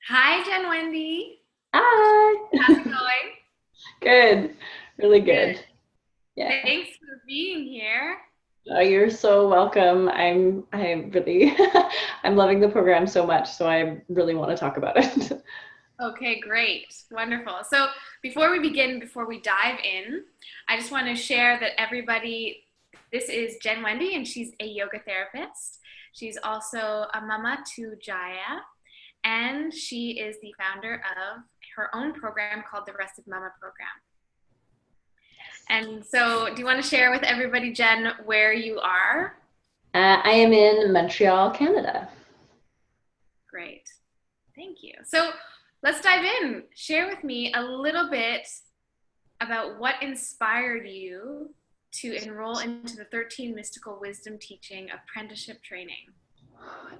Hi, Jen Wendy. Hi. How's it going? Good. Really Good. good. Yeah. Thanks for being here. Oh, you're so welcome. I'm really I'm loving the program so much, so I really want to talk about it. Okay, great. Wonderful. So, before we begin, before we dive in, I just want to share that everybody, this is Jen Wendy, and she's a yoga therapist. She's also a mama to Jaya, and she is the founder of her own program called the Rested Mama Program. And so, do you want to share with everybody, Jen, where you are? I am in Montreal, Canada. Great. Thank you. So let's dive in. Share with me a little bit about what inspired you to enroll into the 13 Mystical Wisdom Teaching Apprenticeship Training.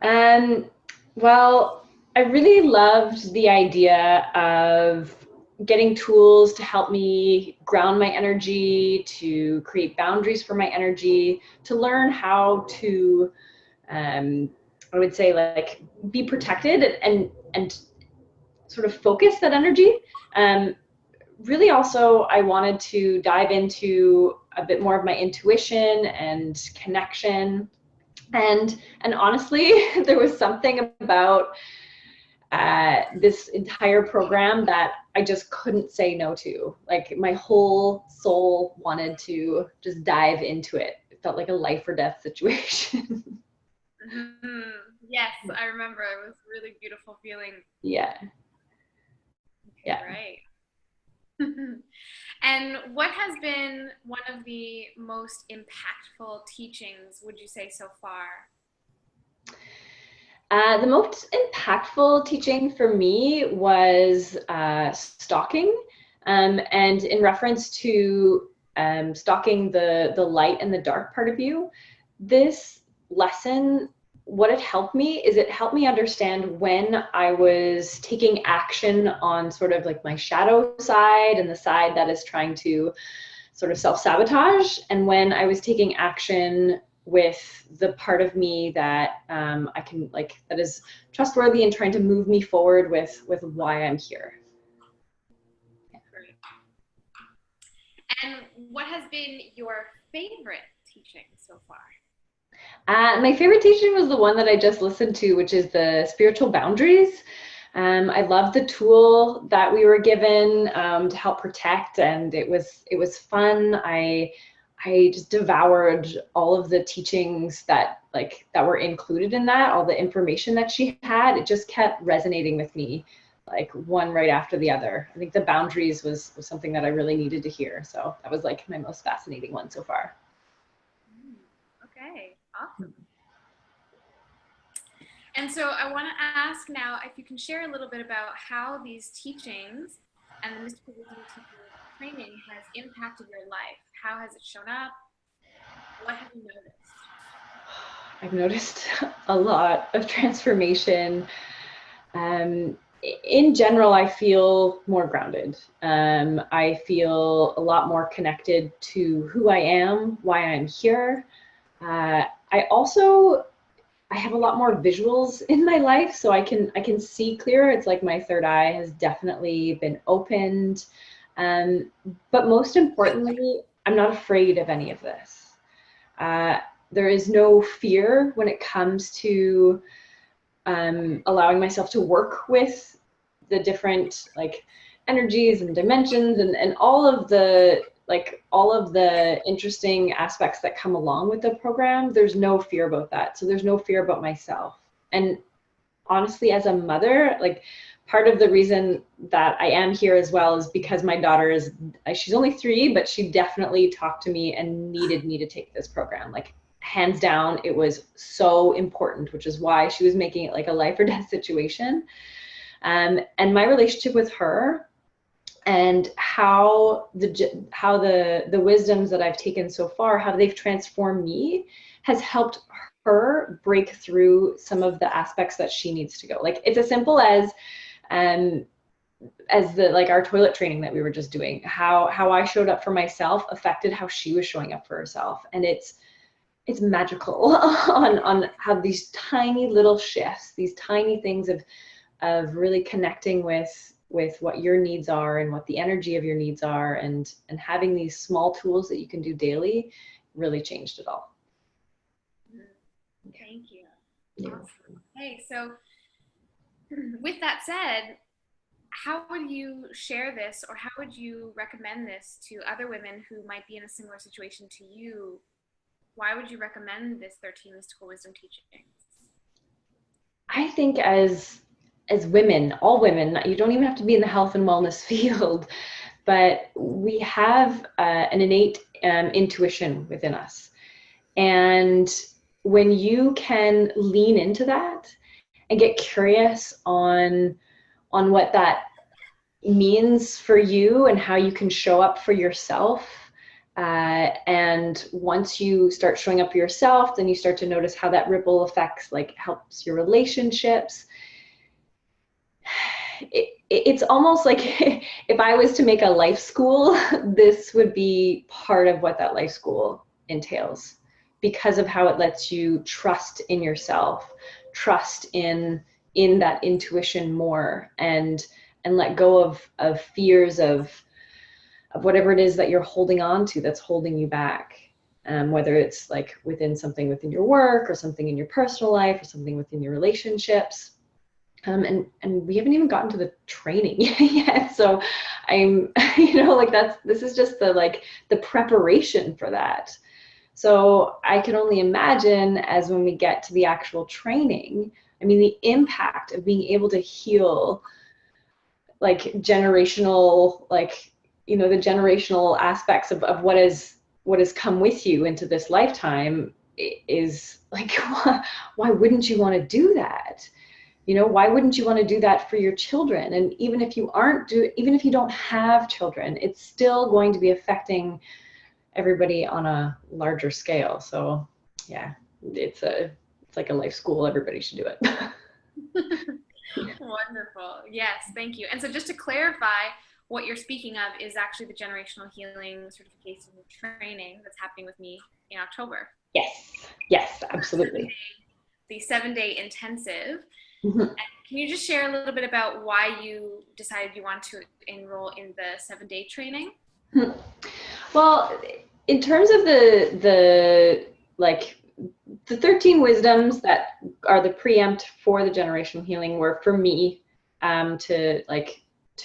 Um, well, I really loved the idea of getting tools to help me ground my energy, to create boundaries for my energy, to learn how to I would say like be protected and sort of focus that energy. Um, Really, also, I wanted to dive into a bit more of my intuition and connection. And honestly, there was something about this entire program that I just couldn't say no to. Like my whole soul wanted to just dive into it. It felt like a life or death situation. Mm-hmm. Yes, I remember. It was a really beautiful feeling. Yeah, Okay, yeah. great. And what has been one of the most impactful teachings, would you say, so far? The most impactful teaching for me was stalking, and in reference to stalking the light and the dark part of you. This lesson, what it helped me is it helped me understand when I was taking action on sort of like my shadow side and the side that is trying to sort of self-sabotage, and when I was taking action with the part of me that I can like that is trustworthy and trying to move me forward with why I'm here. Great. And what has been your favorite teaching so far? My favorite teaching was the one that I just listened to, which is the spiritual boundaries. I love the tool that we were given to help protect, and it was fun. I just devoured all of the teachings that were included in that, all the information that she had. It just kept resonating with me, like one right after the other. I think the boundaries was something that I really needed to hear. So that was like my most fascinating one so far. Mm, okay, awesome. And so I want to ask now if you can share a little bit about how these teachings and the mystical wisdom teacher training has impacted your life. How has it shown up? What have you noticed? I've noticed a lot of transformation. Um, in general, I feel more grounded. I feel a lot more connected to who I am, why I'm here. I also I have a lot more visuals in my life, so I can see clearer. It's like my third eye has definitely been opened. Um, but most importantly, I'm not afraid of any of this. Uh, there is no fear when it comes to allowing myself to work with the different like energies and dimensions and all of the interesting aspects that come along with the program. There's no fear about that. So there's no fear about myself. And honestly, as a mother, like part of the reason that I am here as well is because my daughter is, she's only 3, but she definitely talked to me and needed me to take this program. Like hands down, it was so important, which is why she was making it like a life or death situation. And my relationship with her and how the wisdoms that I've taken so far, how they've transformed me, has helped her break through some of the aspects that she needs to go. Like it's as simple um as the like our toilet training that we were just doing. How I showed up for myself affected how she was showing up for herself, and it's magical on how these tiny little shifts, these tiny things of of really connecting with what your needs are and what the energy of your needs are, and having these small tools that you can do daily really changed it all. Thank you. Awesome. Okay, so with that said, how would you share this, or how would you recommend this to other women who might be in a similar situation to you? Why would you recommend this 13 Mystical Wisdom teachings? I think as women, all women, you don't even have to be in the health and wellness field, but we have an innate intuition within us. And when you can lean into that and get curious on what that means for you and how you can show up for yourself, and once you start showing up for yourself, then you start to notice how that ripple effects like helps your relationships. It's almost like if I was to make a life school, this would be part of what that life school entails, because of how it lets you trust in yourself, trust in that intuition more, and let go of fears of whatever it is that you're holding on to that's holding you back. Whether it's like something within your work, or something in your personal life, or something within your relationships. And we haven't even gotten to the training yet. So I'm, this is just the preparation for that. So I can only imagine, as when we get to the actual training, I mean, the impact of being able to heal generational, the generational aspects of what has come with you into this lifetime is why wouldn't you want to do that? Why wouldn't you want to do that for your children? And even if you don't have children, it's still going to be affecting everybody on a larger scale. So yeah, it's like a life school. Everybody should do it. Wonderful. Yes, thank you. And so just to clarify, what you're speaking of is actually the generational healing certification training that's happening with me in October. Yes, absolutely. The 7-day intensive. Mm-hmm. And can you just share a little bit about why you decided you want to enroll in the 7-day training? Well, in terms of the 13 wisdoms that are the preempt for the generational healing were for me to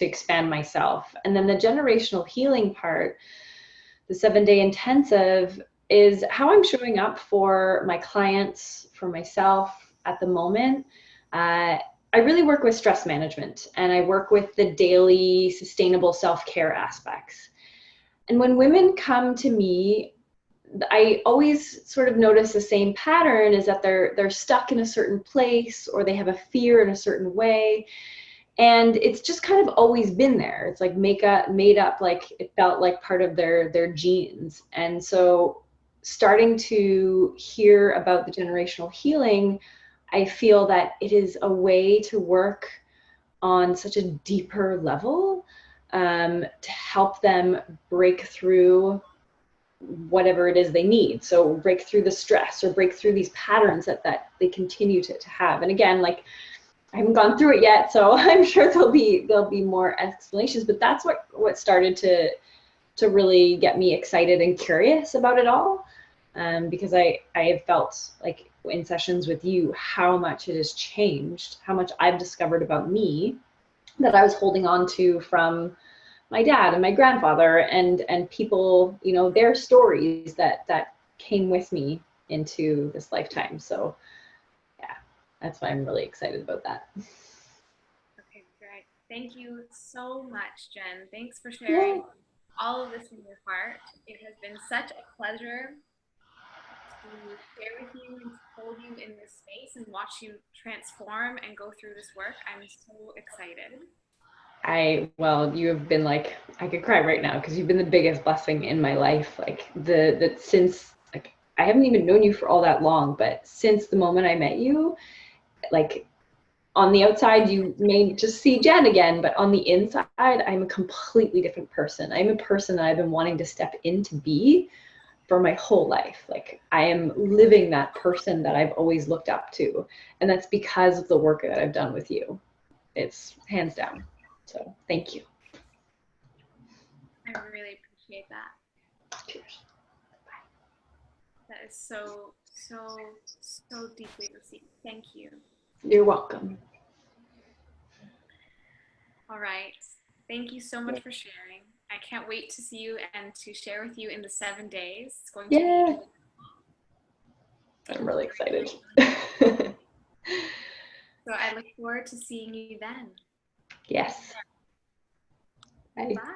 expand myself. And then the generational healing part, the 7-day intensive, is how I'm showing up for my clients, for myself at the moment. I really work with stress management, and I work with the daily sustainable self-care aspects. And when women come to me, I always sort of notice the same pattern, is that they're stuck in a certain place, or they have a fear in a certain way. And it's just kind of always been there. It's made up, it felt like part of their genes. And so starting to hear about the generational healing, I feel that it is a way to work on such a deeper level, to help them break through whatever it is they need. So break through the stress, or break through these patterns that they continue to have. And again, I haven't gone through it yet, so I'm sure there'll be more explanations, but that's what started to really get me excited and curious about it all. Because I have felt like in sessions with you how much it has changed, how much I've discovered about me that I was holding on to from my dad and my grandfather and people, their stories that came with me into this lifetime. So yeah, that's why I'm really excited about that. Okay, great. Thank you so much, Jen. Thanks for sharing all of this from your heart. It has been such a pleasure to share with you and to hold you in this space and watch you transform and go through this work. I'm so excited. You have been I could cry right now, because you've been the biggest blessing in my life. Since I haven't even known you for all that long, but since the moment I met you, on the outside, you may just see Jen again, but on the inside, I'm a completely different person. I'm a person that I've been wanting to step in to be for my whole life. I am living that person that I've always looked up to. And that's because of the work that I've done with you. it's hands down. So thank you. I really appreciate that. Cheers. That is so, so, so deeply received. Thank you. You're welcome. All right. Thank you so much for sharing. I can't wait to see you and to share with you in the 7 days. It's going to be. I'm really excited. So I look forward to seeing you then. Yes. Bye. Bye.